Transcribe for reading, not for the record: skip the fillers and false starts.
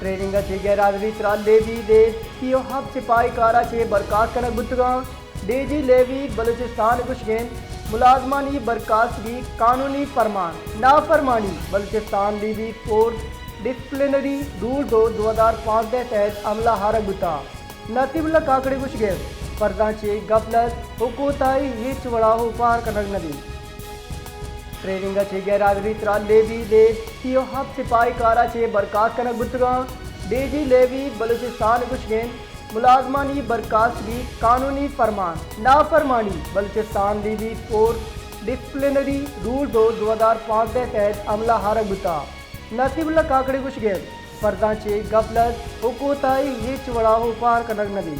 training गैरहाजरी तरा levy दे PO hub सिपाही कारा चे बरखास्त कनक बुतगा डेजी लेवी बलूचिस्तान गुशगेन मुलाजमानी बरखास्तगी कानूनी फरमान नाफरमानी बलूचिस्तान लीवी कोर्ट डिसिप्लिनरी रूल 2005 के तहत अमला हारक बुता नतीबुल्ला काकड़े गुशगेन फर्दांचे गफलत हुकूताई हिच वड़ाहू पार कनक नदी ट्रेनिंग गैरहाजरी तरा लेवी दे पीओ हब सिपाही कारा चे बरखास्त कनक बुतगा डेजी लेवी बलूचिस्तान गुशगेन मुलाजमानी बरखास्तगी कानूनी फरमान नाफरमानी बलूचिस्तान लीवी कोर्ट डिसिप्लिनरी रूल 2005 के तहत अमला हारक बुता नतीबुल्ला काकड़े गुशगेन फर्दांचे गफलत हुकूताई हिच वड़ाहू पार कनक नदी